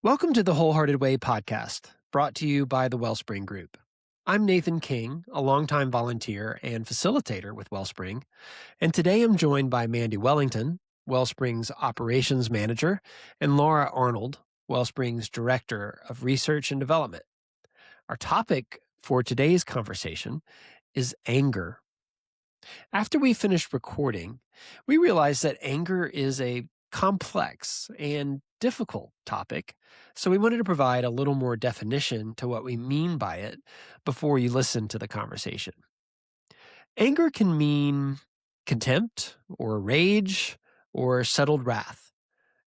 Welcome to the Wholehearted Way podcast, brought to you by the Wellspring Group. I'm Nathan King, a longtime volunteer and facilitator with Wellspring, and today I'm joined by Mandy Wellington, Wellspring's operations manager, and Laura Arnold, Wellspring's director of research and development. Our topic for today's conversation is anger. After we finished recording, we realized that anger is a complex and difficult topic, so we wanted to provide a little more definition to what we mean by it before you listen to the conversation. Anger can mean contempt or rage or settled wrath,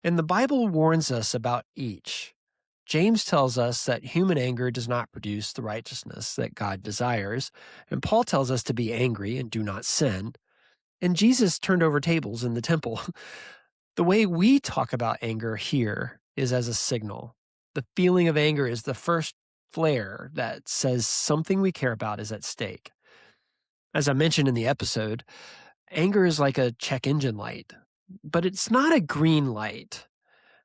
and the Bible warns us about each. James tells us that human anger does not produce the righteousness that God desires, and Paul tells us to be angry and do not sin. And Jesus turned over tables in the temple. The way we talk about anger here is as a signal. The feeling of anger is the first flare that says something we care about is at stake. As I mentioned in the episode, anger is like a check engine light, but it's not a green light.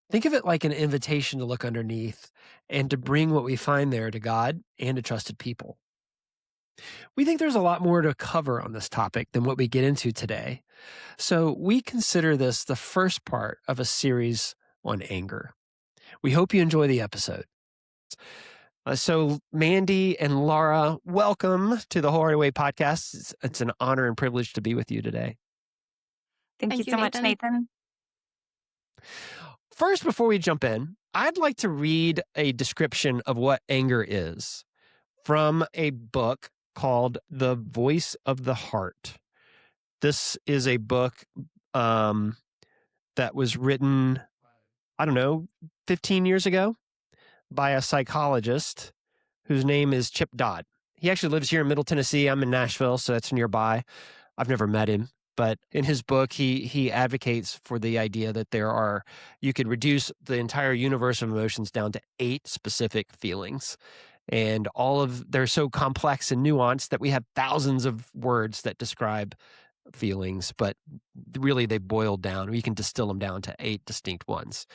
Think of it like an invitation to look underneath and to bring what we find there to God and to trusted people. We think there's a lot more to cover on this topic than what we get into today. So we consider this the first part of a series on anger. We hope you enjoy the episode. So Mandy and Laura, welcome to the Wholehearted Way podcast. It's an honor and privilege to be with you today. Thank you so much, Nathan. First, before we jump in, I'd like to read a description of what anger is from a book called The Voice of the Heart. This is a book that was written, 15 years ago by a psychologist whose name is Chip Dodd. He actually lives here in Middle Tennessee. I'm in Nashville, so that's nearby. I've never met him. But in his book, he advocates for the idea that you could reduce the entire universe of emotions down to 8 specific feelings. And they're so complex and nuanced that we have thousands of words that describe feelings, but really they boil down. We can distill them down to 8 distinct ones.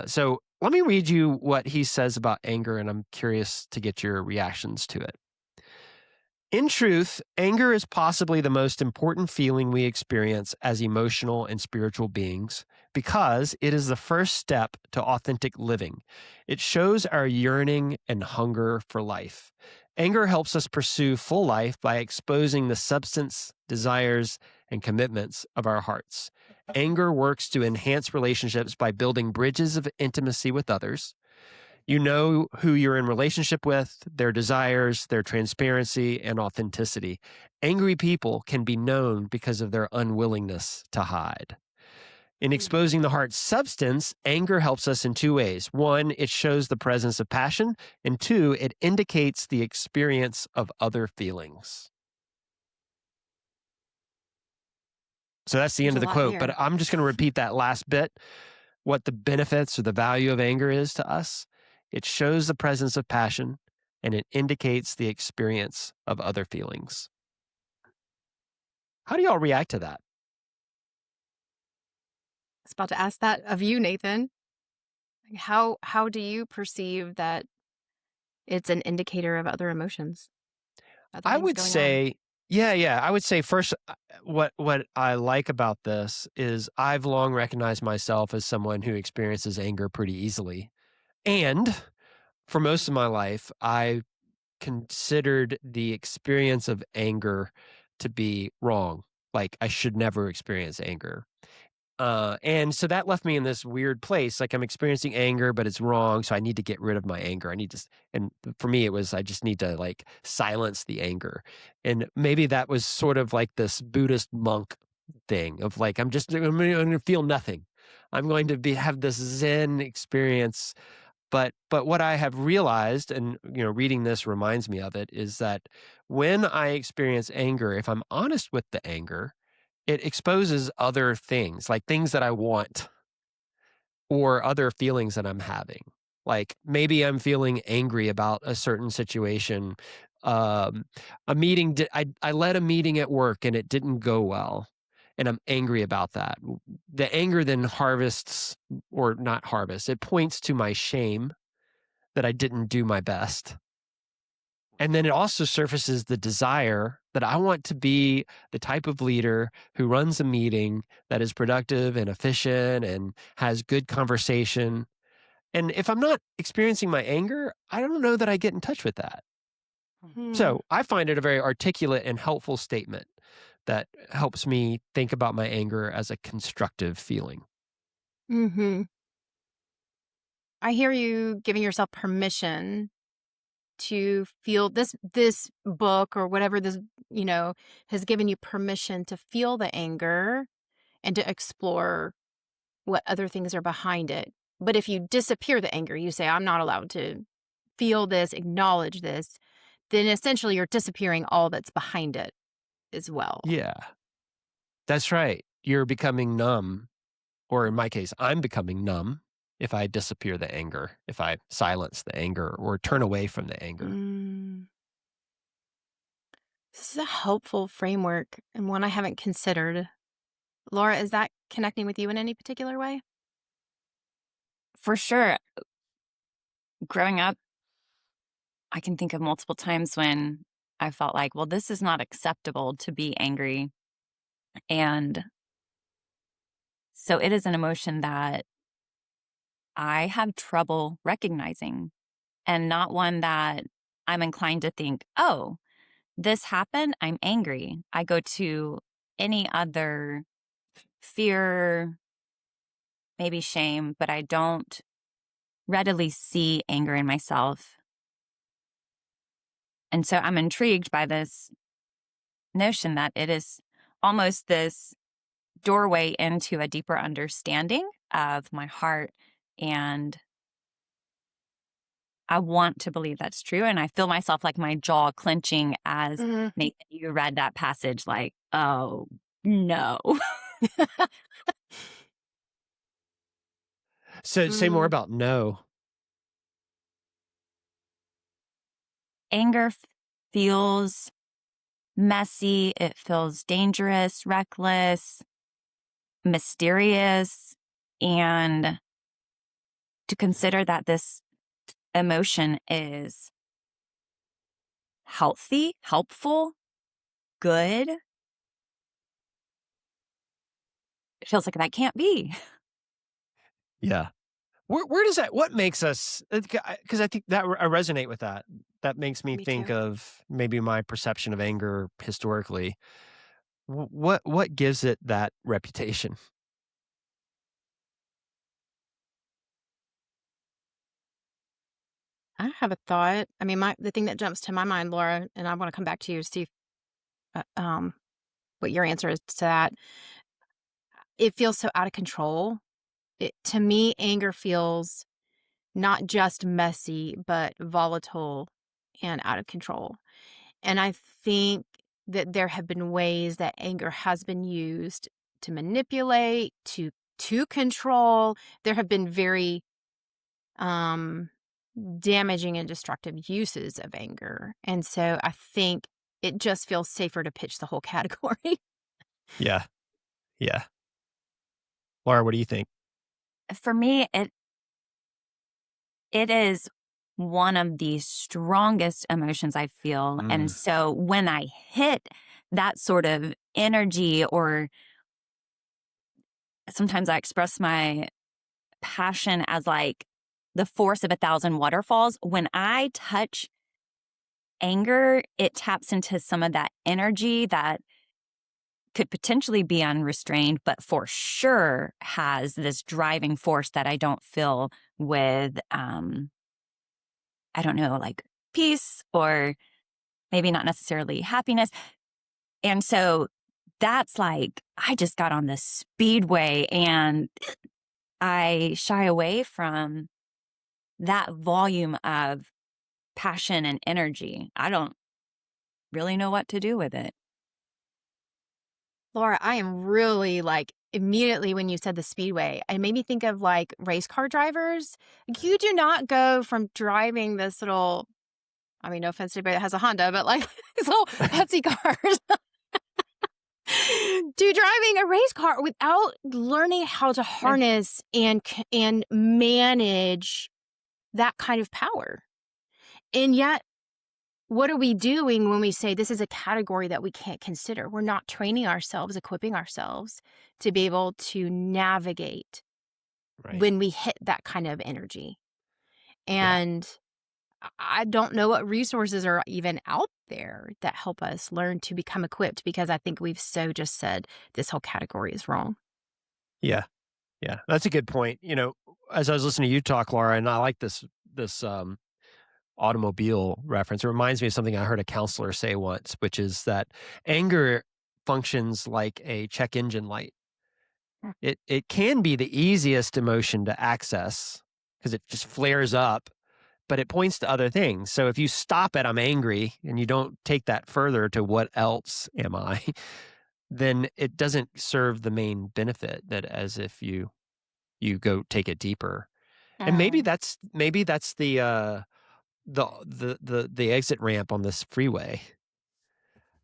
So let me read you what he says about anger, and I'm curious to get your reactions to it. In truth, anger is possibly the most important feeling we experience as emotional and spiritual beings because it is the first step to authentic living. It shows our yearning and hunger for life. Anger helps us pursue full life by exposing the substance, desires, and commitments of our hearts. Anger works to enhance relationships by building bridges of intimacy with others. You know who you're in relationship with, their desires, their transparency, and authenticity. Angry people can be known because of their unwillingness to hide. In exposing the heart's substance, anger helps us in 2 ways. 1, it shows the presence of passion, and 2, it indicates the experience of other feelings. So that's the end of the quote, but I'm just going to repeat that last bit, what the benefits or the value of anger is to us. It shows the presence of passion, and it indicates the experience of other feelings. How do y'all react to that? I was about to ask that of you, Nathan. How do you perceive that it's an indicator of other emotions? I would say, I would say first, what I like about this is I've long recognized myself as someone who experiences anger pretty easily. And for most of my life, I considered the experience of anger to be wrong. Like I should never experience anger. And so that left me in this weird place. Like I'm experiencing anger, but it's wrong. So I need to get rid of my anger. And for me, I just need to like silence the anger. And maybe that was sort of like this Buddhist monk thing of like, I'm going to feel nothing. I'm going to have this Zen experience. But what I have realized, and reading this reminds me of it, is that when I experience anger, if I'm honest with the anger, it exposes other things, like things that I want or other feelings that I'm having. Like maybe I'm feeling angry about a certain situation. A meeting, I led a meeting at work and it didn't go well. and I'm angry about that. The anger then harvests, or not harvests, it points to my shame that I didn't do my best. And then it also surfaces the desire that I want to be the type of leader who runs a meeting that is productive and efficient and has good conversation. And if I'm not experiencing my anger, I don't know that I get in touch with that. Hmm. So I find it a very articulate and helpful statement that helps me think about my anger as a constructive feeling. Mm-hmm. I hear you giving yourself permission to feel this book or whatever this, you know, has given you permission to feel the anger and to explore what other things are behind it. But if you disappear the anger, you say, I'm not allowed to feel this, acknowledge this, then essentially you're disappearing all that's behind it as well. Yeah, that's right. You're becoming numb, or in my case, I'm becoming numb if I disappear the anger, if I silence the anger or turn away from the anger. Mm. This is a helpful framework and one I haven't considered. Laura, is that connecting with you in any particular way? For sure. Growing up, I can think of multiple times when I felt like, well, this is not acceptable to be angry. And so it is an emotion that I have trouble recognizing, and not one that I'm inclined to think, oh, this happened. I'm angry. I go to any other fear, maybe shame, but I don't readily see anger in myself. And so I'm intrigued by this notion that it is almost this doorway into a deeper understanding of my heart. And I want to believe that's true. And I feel myself like my jaw clenching as Mhm. Nathan, you read that passage like, oh, no. So say more Mm. about no. Anger feels messy. It feels dangerous, reckless, mysterious. And to consider that this emotion is healthy, helpful, good, it feels like that can't be. Yeah. Where does that, what makes us, because I think that I resonate with that. That makes me Me think too. of maybe my perception of anger historically. What gives it that reputation? I have a thought. I mean, the thing that jumps to my mind, Laura, and I want to come back to you to see what your answer is to that. It feels so out of control. To me, anger feels not just messy, but volatile and out of control. And I think that there have been ways that anger has been used to manipulate, to control. There have been very um damaging and destructive uses of anger. And so I think it just feels safer to pitch the whole category. Yeah. Yeah. Laura, what do you think? For me, it is one of the strongest emotions I feel. And Mm, so when I hit that sort of energy, or sometimes I express my passion as like the force of 1,000 waterfalls, when I touch anger, it taps into some of that energy that could potentially be unrestrained, but for sure has this driving force that I don't feel with, I don't know, like peace, or maybe not necessarily happiness. And so that's like, I just got on this speedway and I shy away from that volume of passion and energy. I don't really know what to do with it. Laura, I am really like immediately when you said the speedway, it made me think of like race car drivers. Like, you do not go from driving this little, I mean, no offense to anybody that has a Honda, but like these little Pepsi cars. to driving a race car without learning how to harness and manage that kind of power. And yet, what are we doing when we say this is a category that we can't consider? We're not training ourselves, equipping ourselves to be able to navigate Right. when we hit that kind of energy. Yeah. And I don't know what resources are even out there that help us learn to become equipped, because I think we've so just said this whole category is wrong. Yeah. Yeah. That's a good point. As I was listening to you talk, Laura, and I like this automobile reference. It reminds me of something I heard a counselor say once, which is that anger functions like a check engine light. It can be the easiest emotion to access because it just flares up, but it points to other things. So if you stop at "I'm angry" and you don't take that further to "what else am I," then it doesn't serve the main benefit that as if you go take it deeper. And maybe that's the exit ramp on this freeway.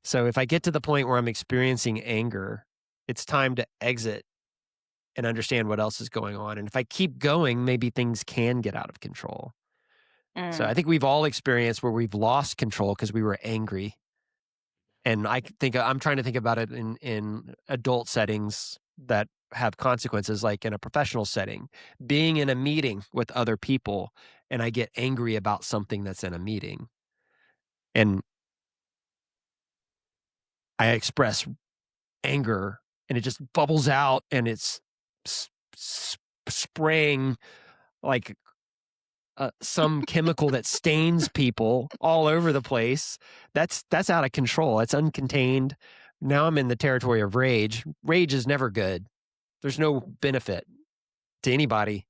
So if I get to the point where I'm experiencing anger, it's time to exit and understand what else is going on. And if I keep going, maybe things can get out of control. So I think we've all experienced where we've lost control because we were angry. And I'm trying to think about it in adult settings that have consequences, like in a professional setting, being in a meeting with other people, and I get angry about something that's in a meeting. And I express anger and it just bubbles out and it's spraying like some chemical that stains people all over the place. That's out of control. It's uncontained. Now I'm in the territory of rage. Rage is never good. There's no benefit to anybody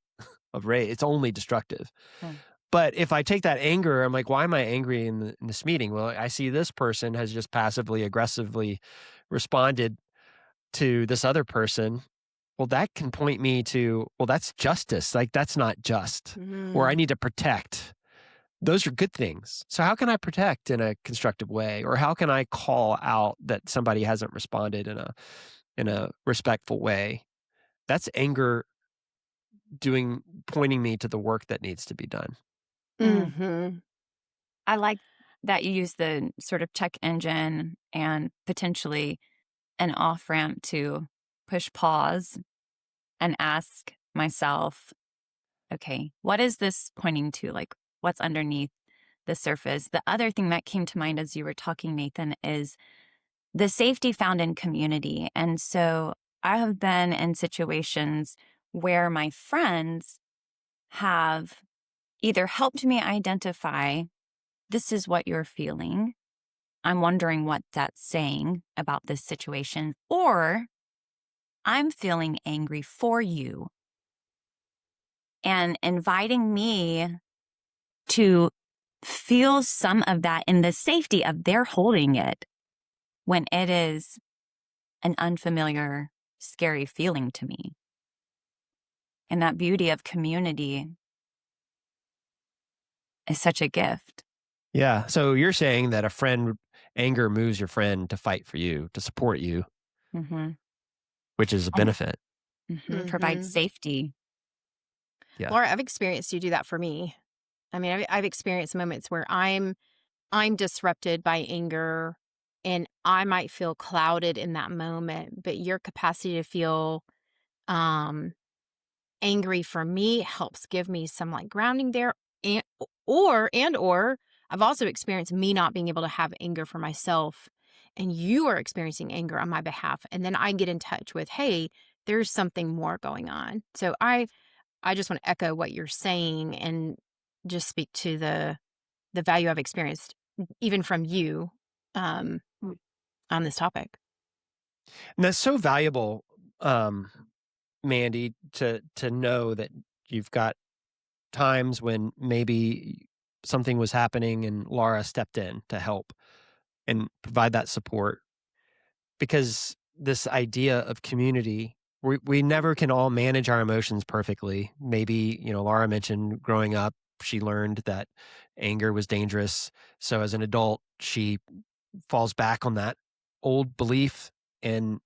of rage. It's only destructive. Hmm. But if I take that anger, I'm like, why am I angry in this meeting? Well, I see this person has just passively aggressively responded to this other person. Well, that can point me to, well, that's justice. Like, that's not just, or I need to protect. Those are good things. So how can I protect in a constructive way? Or how can I call out that somebody hasn't responded in a respectful way? That's anger pointing me to the work that needs to be done. Mm-hmm. I like that you use the sort of check engine and potentially an off ramp to push pause and ask myself, okay, what is this pointing to? Like, what's underneath the surface? The other thing that came to mind as you were talking, Nathan, is the safety found in community. And so I have been in situations where my friends have either helped me identify this is what you're feeling. I'm wondering what that's saying about this situation, or I'm feeling angry for you, and inviting me to feel some of that in the safety of their holding it when it is an unfamiliar, scary feeling to me. And that beauty of community is such a gift. Yeah. So you're saying that anger moves your friend to fight for you, to support you, Mm-hmm. which is a And benefit. provides safety. Yeah. Laura, I've experienced you do that for me. I mean, I've experienced moments where I'm disrupted by anger and I might feel clouded in that moment, but your capacity to feel um angry for me helps give me some like grounding there. And or I've also experienced me not being able to have anger for myself, and you are experiencing anger on my behalf, and then I get in touch with, hey, there's something more going on. So I just want to echo what you're saying and just speak to the value I've experienced even from you um on this topic. And that's so valuable, Mandy, to know that you've got times when maybe something was happening and Laura stepped in to help and provide that support. Because this idea of community, we never can all manage our emotions perfectly. Maybe, Laura mentioned growing up, she learned that anger was dangerous. So as an adult, she falls back on that old belief and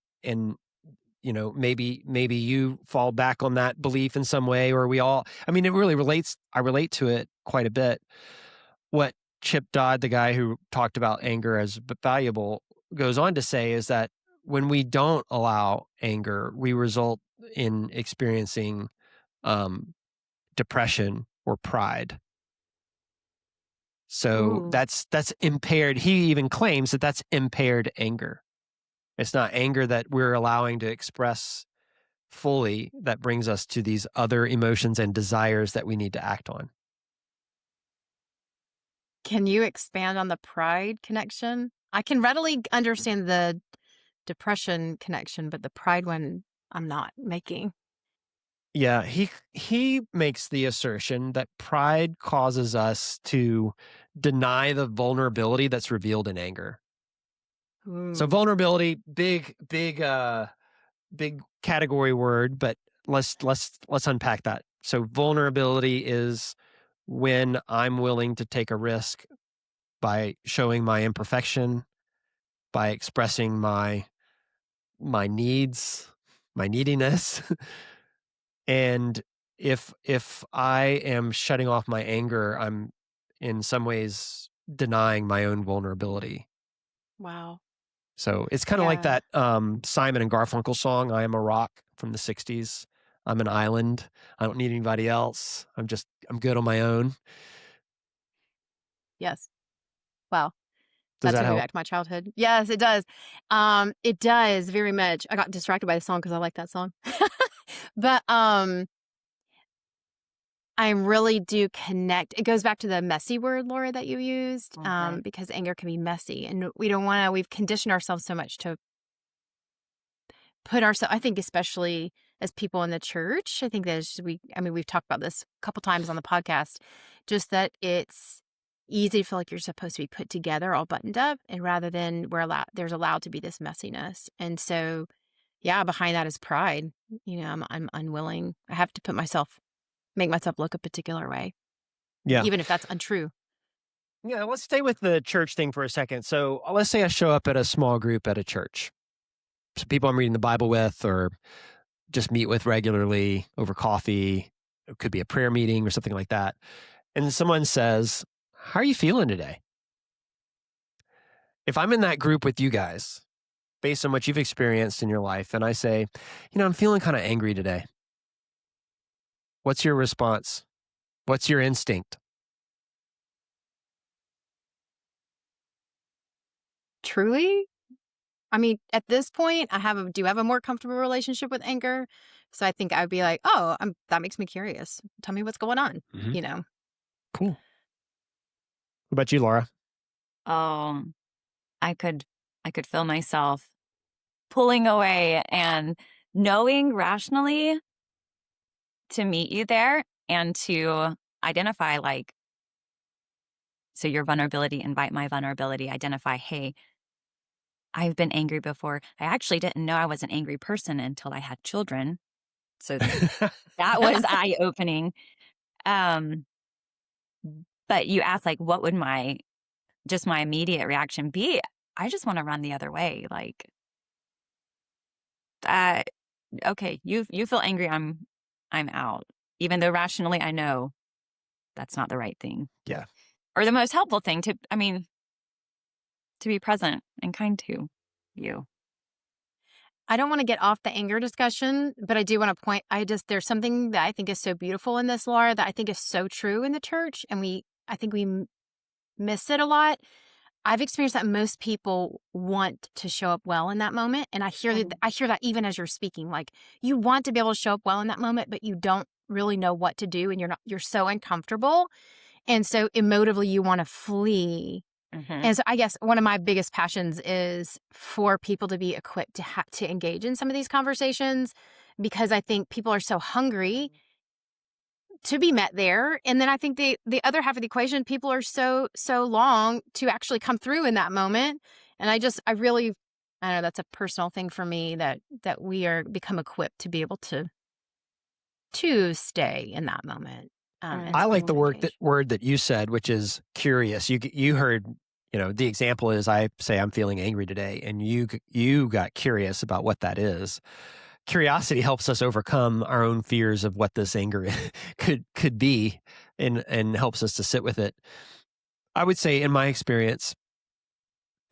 maybe you fall back on that belief in some way, or we all. I mean, it really relates. I relate to it quite a bit. What Chip Dodd, the guy who talked about anger as valuable, goes on to say is that when we don't allow anger, we result in experiencing depression or pride. So Ooh. that's impaired. He even claims that that's impaired anger. It's not anger that we're allowing to express fully that brings us to these other emotions and desires that we need to act on. Can you expand on the pride connection? I can readily understand the depression connection, but the pride one I'm not making. Yeah, he makes the assertion that pride causes us to deny the vulnerability that's revealed in anger. So Ooh. vulnerability, big category word, but let's unpack that. So vulnerability is when I'm willing to take a risk by showing my imperfection, by expressing my needs, my neediness. And if I am shutting off my anger, I'm in some ways denying my own vulnerability. Wow. So it's kind of like Yeah. that Simon and Garfunkel song, I Am a Rock from the 60s. I'm an island. I don't need anybody else. I'm good on my own. Yes. Wow. Does That that took me help? back to my childhood. Yes, it does. It does very much. I got distracted by the song because I like that song. But I really do connect. It goes back to the messy word, Laura, that you used, Okay. because anger can be messy, and we don't want to. We've conditioned ourselves so much to put ourselves. I think, especially as people in the church, I think there's we. I mean, we've talked about this a couple times on the podcast. Just that it's easy to feel like you're supposed to be put together, all buttoned up, and rather than there's allowed to be this messiness, and so yeah, behind that is pride. I'm unwilling. I have to make myself look a particular way, Yeah. even if that's untrue. Yeah. Let's stay with the church thing for a second. So let's say I show up at a small group at a church. Some people I'm reading the Bible with or just meet with regularly over coffee. It could be a prayer meeting or something like that. And someone says, how are you feeling today? If I'm in that group with you guys, based on what you've experienced in your life, and I say, I'm feeling kind of angry today. What's your response? What's your instinct? Truly, I mean, at this point, do have a more comfortable relationship with anger. So I think I'd be like, oh, that makes me curious. Tell me what's going on. Mm-hmm. You know, Cool. What about you, Laura? Oh, I could I could feel myself pulling away and knowing rationally to meet you there and to identify like so your vulnerability, invite my vulnerability, identify, hey, I've been angry before. I actually didn't know I was an angry person until I had children. So that was eye-opening. Um, but you asked like what would my immediate reaction be? I just want to run the other way. Like, uh, okay, you feel angry, I'm out. Even though rationally I know that's not the right thing. Yeah. Or the most helpful thing to be present and kind to you. I don't want to get off the anger discussion, but I do want to point. There's something that I think is so beautiful in this, Laura, that I think is so true in the church, and I think we miss it a lot. I've experienced that most people want to show up well in that moment, and I hear that even as you're speaking. Like you want to be able to show up well in that moment, but you don't really know what to do, and you're so uncomfortable, and so emotively you want to flee. Mm-hmm. And so I guess one of my biggest passions is for people to be equipped to engage in some of these conversations, because I think people are so hungry to be met there. And then I think the other half of the equation, people are so long to actually come through in that moment. And I don't know, that's a personal thing for me that we are become equipped to be able to stay in that moment, and I to be like able the to engage. word that you said, which is curious. You heard The example is I say I'm feeling angry today, and you got curious about what that is. Curiosity helps us overcome our own fears of what this anger could be, and helps us to sit with it. I would say, in my experience,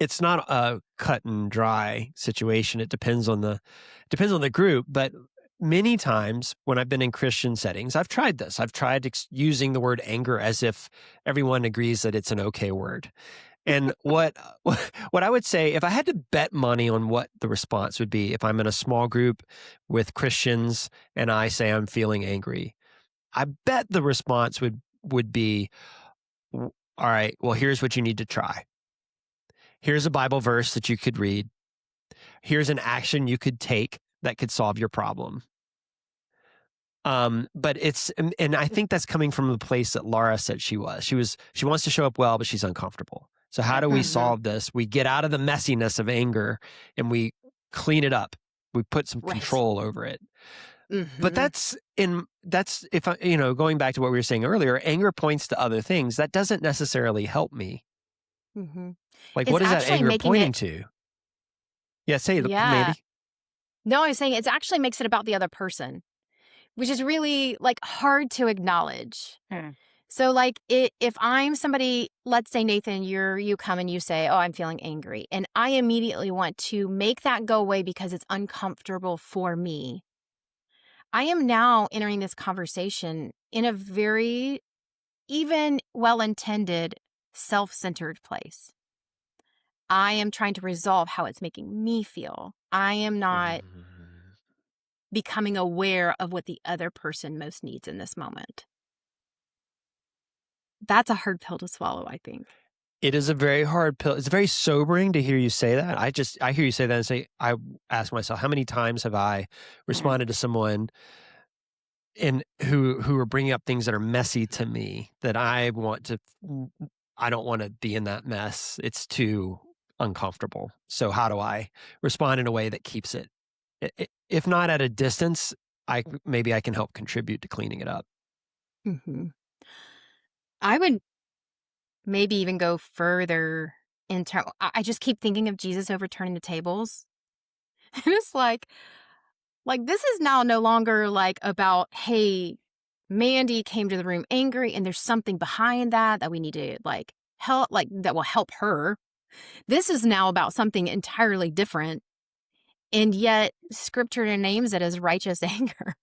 it's not a cut and dry situation. It depends on the group, but many times when I've been in Christian settings, I've tried this. I've tried using the word anger as if everyone agrees that it's an okay word. And what I would say, if I had to bet money on what the response would be, if I'm in a small group with Christians and I say I'm feeling angry, I bet the response would be, all right, well, here's what you need to try. Here's a Bible verse that you could read. Here's an action you could take that could solve your problem. But and I think that's coming from the place that Laura said she was. She wants to show up well, but she's uncomfortable. So how do we solve this? We get out of the messiness of anger and we clean it up. We put some control over it. But that's if going back to what we were saying earlier, anger points to other things. That doesn't necessarily help me. Like, It's what is that actually anger making pointing it. to? Yeah, say it, Yeah. Mandy. No, I was saying it actually makes it about the other person, which is really like hard to acknowledge. So like if I'm somebody, let's say Nathan, you come and you say, "Oh, I'm feeling angry." And I immediately want to make that go away because it's uncomfortable for me. I am now entering this conversation in a very even well-intended, self-centered place. I am trying to resolve how it's making me feel. I am not becoming aware of what the other person most needs in this moment. That's a hard pill to swallow, I think. It is a very hard pill. It's very sobering to hear you say that. I hear you say that and I ask myself, how many times have I responded to someone who are bringing up things that are messy to me that I don't want to be in that mess. It's too uncomfortable. So how do I respond in a way that keeps it? If not at a distance, maybe I can help contribute to cleaning it up. I would maybe even go further into. I just keep thinking of Jesus overturning the tables, and it's like this is now no longer like about, hey, Mandy came to the room angry, and there's something behind that we need to like help, like that will help her. This is now about something entirely different. And yet scripture names it as righteous anger.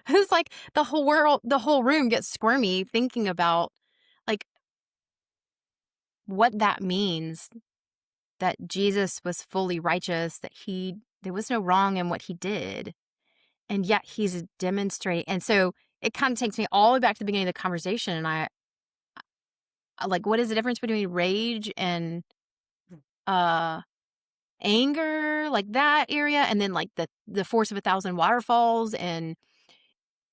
It's like the whole room gets squirmy thinking about like what that means, that Jesus was fully righteous, that there was no wrong in what he did. And yet he's demonstrating. And so it kind of takes me all the way back to the beginning of the conversation. And I like, what is the difference between rage and anger, like that area, and then like the force of 1,000 waterfalls, and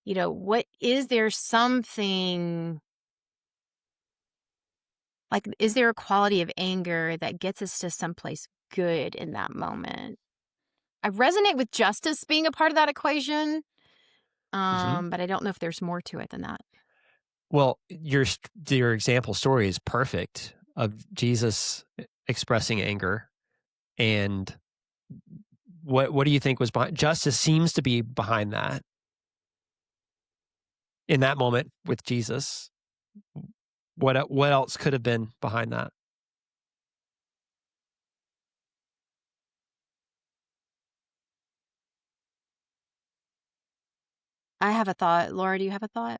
what is there something like, is there a quality of anger that gets us to someplace good in that moment? I resonate with justice being a part of that equation, but I don't know if there's more to it than that. Well, your example story is perfect of Jesus expressing anger. And what do you think was behind? Justice seems to be behind that. In that moment with Jesus, what else could have been behind that? I have a thought. Laura, do you have a thought?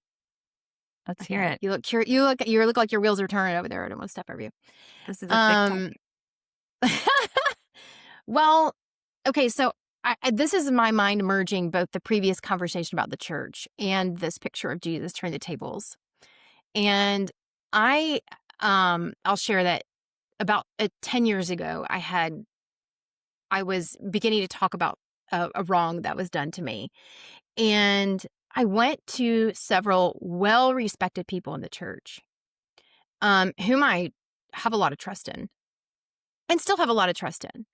Let's hear it. You look like your wheels are turning over there. I don't want to step over you. This is a big topic. Well, okay, so this is my mind merging both the previous conversation about the church and this picture of Jesus turning the tables. And I'll share that about 10 years ago, I was beginning to talk about a wrong that was done to me. And I went to several well-respected people in the church, whom I have a lot of trust in and still have a lot of trust in.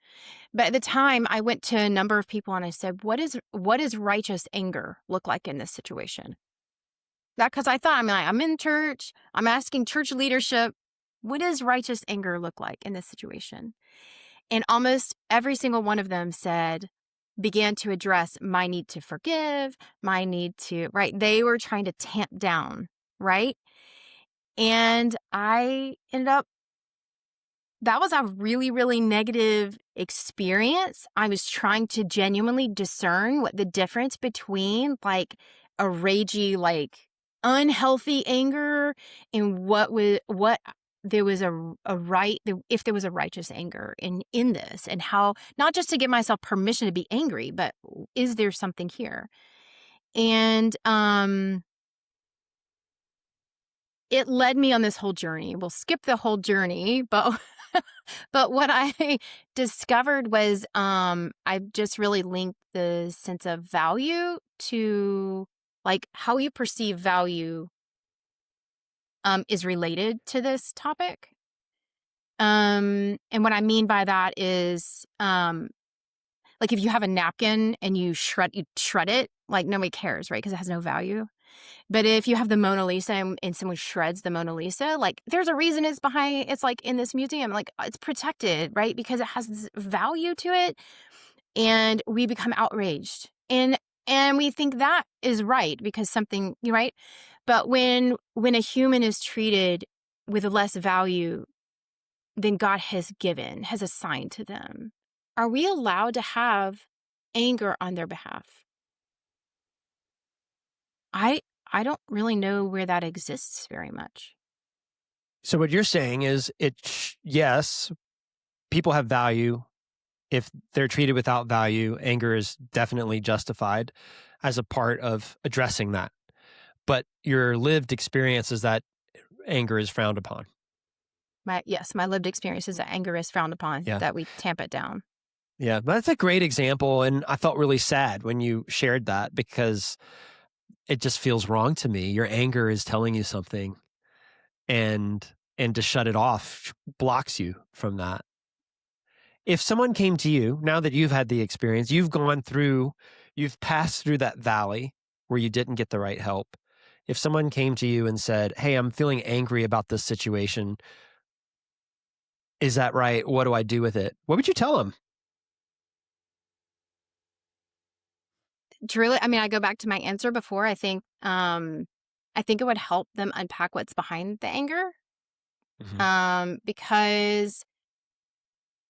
But at the time, I went to a number of people and I said, what is righteous anger look like in this situation? Because I thought, I'm in church, I'm asking church leadership What does righteous anger look like in this situation? And almost every single one of them began to address my need to forgive, my need to, right? They were trying to tamp down, right? And I ended up, that was a really, really negative experience. I was trying to genuinely discern what the difference between like a ragey, like unhealthy anger and what there was if there was a righteous anger in this, and how, not just to give myself permission to be angry, but is there something here? And it led me on this whole journey. We'll skip the whole journey, but but what I discovered was I've just really linked the sense of value to, like, how you perceive value is related to this topic. And what I mean by that is like if you have a napkin and you shred it, like nobody cares, right? Because it has no value. But if you have the Mona Lisa and someone shreds the Mona Lisa, like there's a reason it's like in this museum, like it's protected, right? Because it has this value to it, and we become outraged. And we think that is right because something, right? But when a human is treated with less value than God has assigned to them, are we allowed to have anger on their behalf? I don't really know where that exists very much. So what you're saying is yes, people have value. If they're treated without value, anger is definitely justified as a part of addressing that. But your lived experience is that anger is frowned upon. My lived experience is that anger is frowned upon, Yeah. that we tamp it down. Yeah, that's a great example. And I felt really sad when you shared that because it just feels wrong to me. Your anger is telling you something, and to shut it off blocks you from that. If someone came to you, now that you've had the experience, you've passed through that valley where you didn't get the right help. If someone came to you and said, "Hey, I'm feeling angry about this situation. Is that right? What do I do with it?" What would you tell them? Truly, I mean, I go back to my answer before. I think it would help them unpack what's behind the anger. Because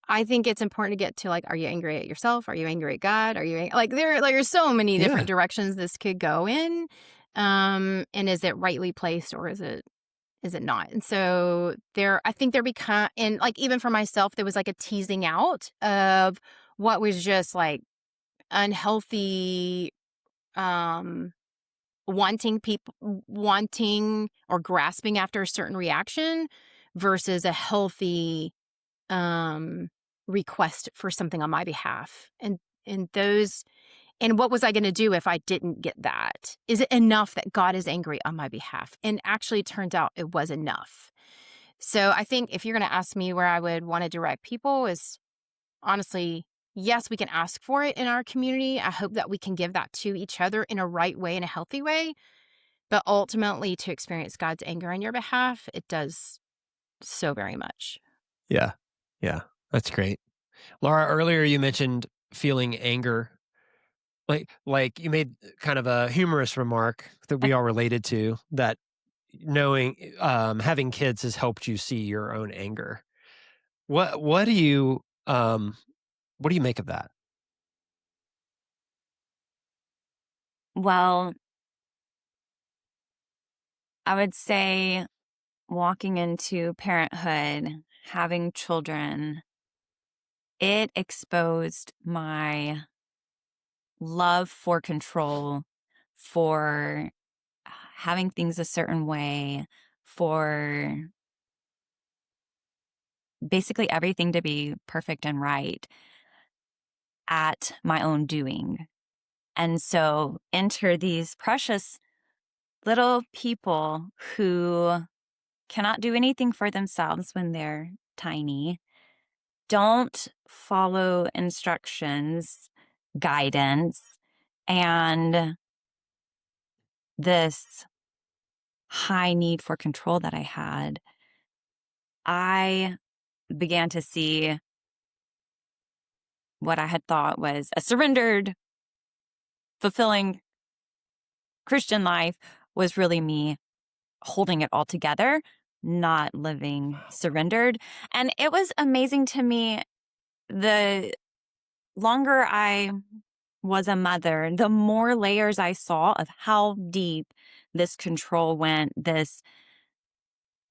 I think it's important to get to, like, are you angry at yourself? Are you angry at God? Are you like there's so many different directions this could go in. And is it rightly placed or is it not? And so I think there become, and like even for myself, there was like a teasing out of what was just like unhealthy, wanting or grasping after a certain reaction versus a healthy request for something on my behalf. And what was I going to do if I didn't get that? Is it enough that God is angry on my behalf? And actually, it turned out it was enough. So I think if you're going to ask me where I would want to direct people, is honestly, yes, we can ask for it in our community. I hope that we can give that to each other in a right way, in a healthy way. But ultimately, to experience God's anger on your behalf, it does so very much. Yeah. Yeah. That's great. Laura, earlier you mentioned feeling anger. Like you made kind of a humorous remark that we all related to, that knowing having kids has helped you see your own anger. What do you make of that? Well, I would say walking into parenthood, having children, it exposed my love for control, for having things a certain way, for basically everything to be perfect and right at my own doing. And so enter these precious little people who cannot do anything for themselves when they're tiny, don't follow instructions, guidance, and this high need for control that I had. I began to see what I had thought was a surrendered, fulfilling Christian life was really me holding it all together, not living surrendered. And it was amazing to me. The longer I was a mother, the more layers I saw of how deep this control went, this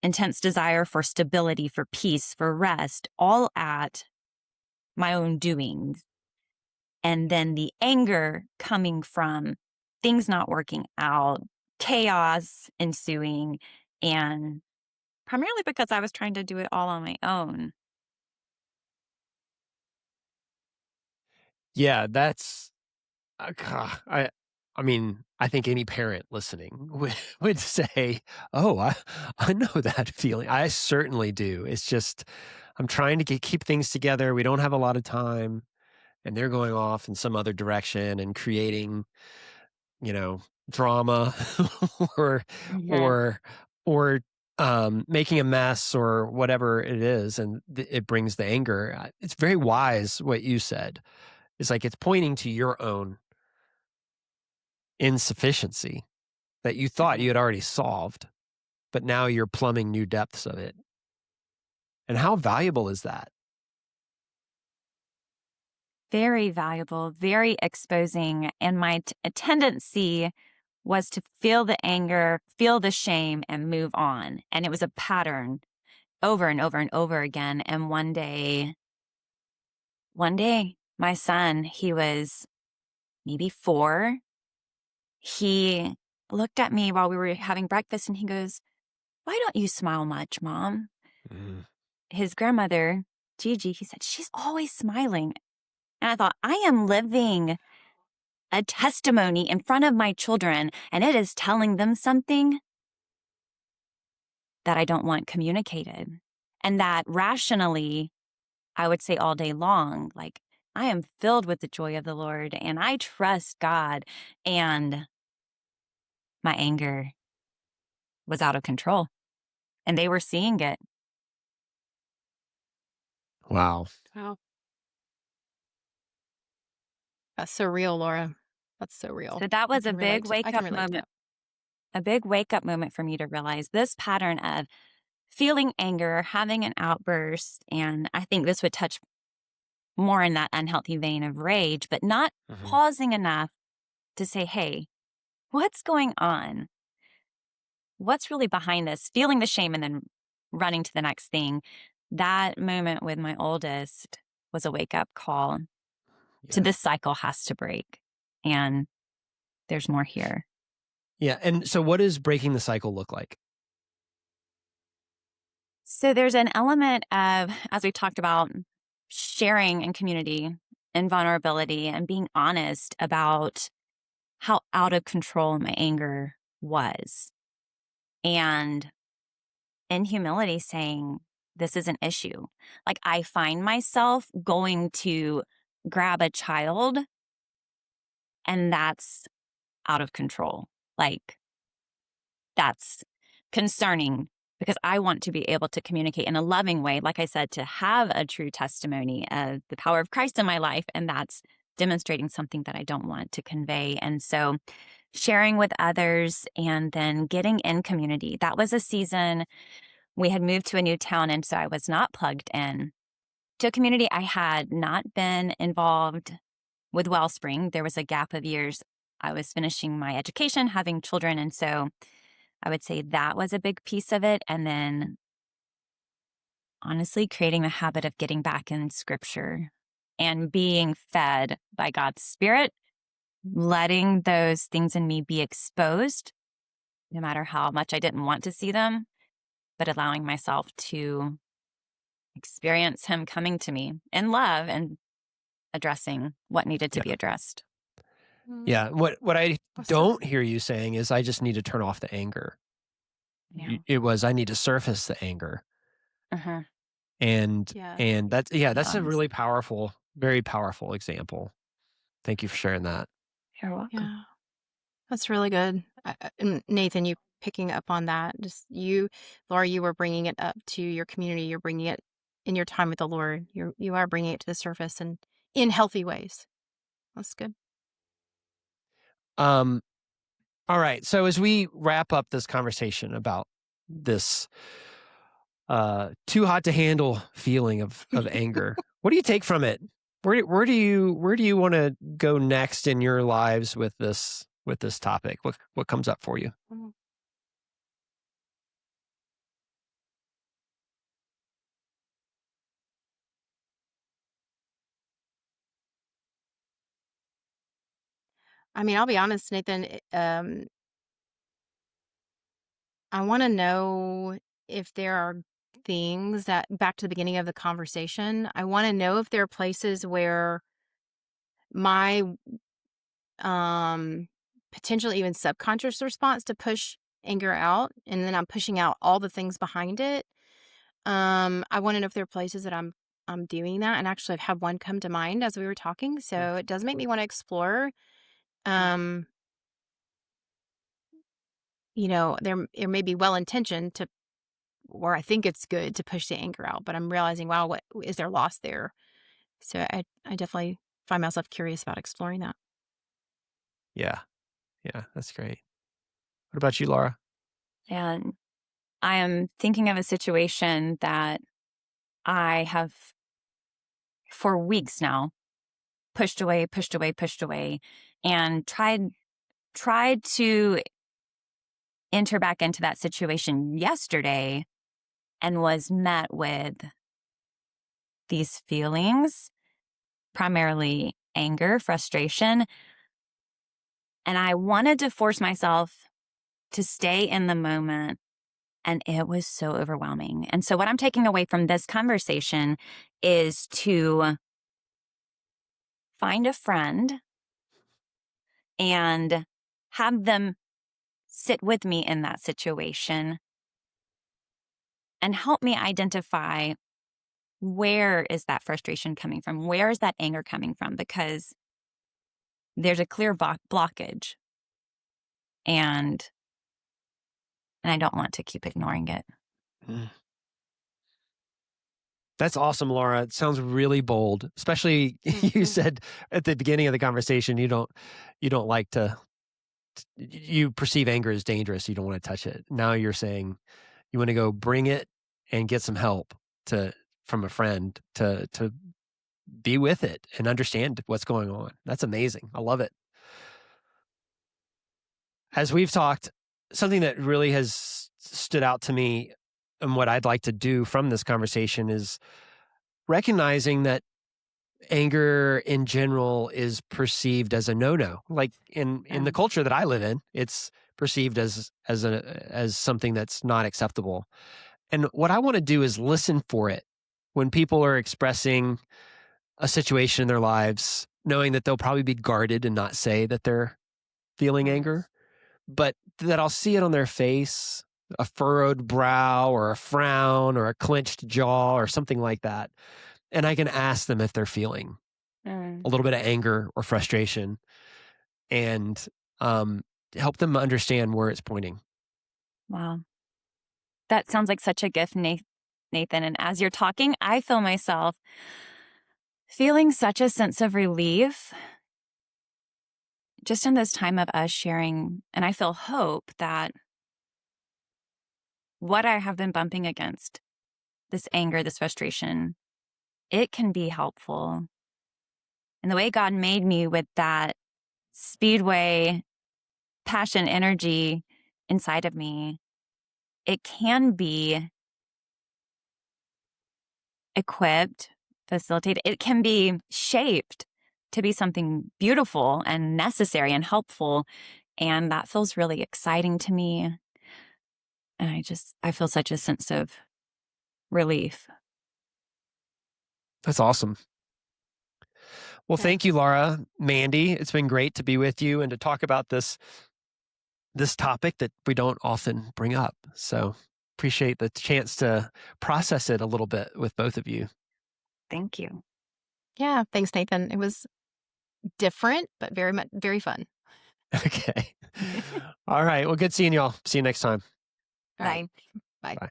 intense desire for stability, for peace, for rest, all at my own doings. And then the anger coming from things not working out, chaos ensuing, and primarily because I was trying to do it all on my own. Yeah, that's God, I mean, I think any parent listening would say, "Oh, I know that feeling." I certainly do. It's just I'm trying to keep things together. We don't have a lot of time, and they're going off in some other direction and creating, you know, drama or Mhm. or or making a mess or whatever it is, and it brings the anger. It's very wise what you said. It's like it's pointing to your own insufficiency that you thought you Right. had already solved, but now you're plumbing new depths of it. And how valuable is that? Very valuable, very exposing. And my tendency was to feel the anger, feel the shame, and move on. And it was a pattern over and over and over again. And one day, my son, he was maybe 4. He looked at me while we were having breakfast and he goes, "Why don't you smile much, Mom?" Mm, His grandmother, Gigi, he said, "She's always smiling." And I thought, I am living a testimony in front of my children, and it is telling them something that I don't want communicated. And that rationally, I would say all day long, like, I am filled with the joy of the Lord and I trust God. And my anger was out of control and they were seeing it. wow. Wow. That's so real, Laura. That's so real. So that I was can relate to I wake can up relate to moment, that. a big wake up moment for me to realize this pattern of feeling anger, having an outburst. And I think this would touch more in that unhealthy vein of rage, but not Mhm. pausing enough to say, hey, what's going on? What's really behind this? Feeling the shame and then running to the next thing. That moment with my oldest was a wake up call to Yeah. this cycle has to break. And there's more here. Yeah. And so, what does breaking the cycle look like? So there's an element of, as we talked about, sharing in community and vulnerability and being honest about how out of control my anger was. And in humility, saying, this is an issue. Like, I find myself going to grab a child, and that's out of control. Like, that's concerning because I want to be able to communicate in a loving way, like I said, to have a true testimony of the power of Christ in my life. And that's demonstrating something that I don't want to convey. And so sharing with others and then getting in community. That was a season we had moved to a new town. And so I was not plugged in to a community. I had not been involved with Wellspring. There was a gap of years. I was finishing my education, having children. And so I would say that was a big piece of it. And then honestly, creating a habit of getting back in scripture and being fed by God's Spirit, letting those things in me be exposed, no matter how much I didn't want to see them, but allowing myself to experience Him coming to me in love and addressing what needed to Yeah. be addressed. Mm, Yeah. What I that's so don't hear you saying is, I just need to turn off the anger. Yeah. It was, I need to surface the anger. Uh-huh. And yeah. and that's, yeah, Be that's a honest. really powerful, very powerful example. Thank you for sharing that. You're welcome. Yeah. That's really good. And Nathan, you picking up on that. Just you, Laura, you were bringing it up to your community. You're bringing it in your time with the Lord. You are bringing it to the surface and in healthy ways. That's good. Um, all right. So as we wrap up this conversation about this too hot to handle feeling of anger, what do you take from it? Where do you want to go next in your lives with this topic? What comes up for you? Mm. I mean, I'll be honest, Nathan. I want to know if there are things that, back to the beginning of the conversation, I want to know if there are places where my potentially even subconscious response to push anger out, and then I'm pushing out all the things behind it. I want to know if there are places that I'm doing that, and actually I've had one come to mind as we were talking, so it does make me want to explore. Um, there may be well intentioned to, or I think it's good to push the anger out, but I'm realizing, wow, what is there lost there? So I definitely find myself curious about exploring that. Yeah. Yeah, that's great. What about you, Laura? And I am thinking of a situation that I have for weeks now pushed away, pushed away, pushed away, and tried to enter back into that situation yesterday and was met with these feelings, primarily anger, frustration. And I wanted to force myself to stay in the moment. And it was so overwhelming. And so, what I'm taking away from this conversation is to find a friend and have them sit with me in that situation and help me identify, where is that frustration coming from? Where is that anger coming from? Because there's a clear blockage, and I don't want to keep ignoring it. Mm. That's awesome, Laura. It sounds really bold, especially you said at the beginning of the conversation, you don't like to, you perceive anger as dangerous. You don't want to touch it. Now you're saying you want to go bring it and get some help from a friend to be with it and understand what's going on. That's amazing. I love it. As we've talked, something that really has stood out to me and what I'd like to do from this conversation is recognizing that anger in general is perceived as a no-no. Like in the culture that I live in, it's perceived as something that's not acceptable. And what I want to do is listen for it when people are expressing a situation in their lives, knowing that they'll probably be guarded and not say that they're feeling anger, but that I'll see it on their face, a furrowed brow or a frown or a clenched jaw or something like that. And I can ask them if they're feeling a little bit of anger or frustration, and help them understand where it's pointing. Wow. That sounds like such a gift, Nathan. And as you're talking, I feel myself feeling such a sense of relief just in this time of us sharing. And I feel hope that what I have been bumping against, this anger, this frustration, it can be helpful. And the way God made me with that speedway, passion, energy inside of me, it can be equipped, facilitated, it can be shaped to be something beautiful and necessary and helpful. And that feels really exciting to me. And I feel such a sense of relief. That's awesome. Well, thank you, Laura, Mandy. It's been great to be with you and to talk about this topic that we don't often bring up. So appreciate the chance to process it a little bit with both of you. Thank you. Yeah, thanks, Nathan. It was different, but very fun. Okay. All right. Well, good seeing y'all. See you next time. All right. Bye. Bye. Bye.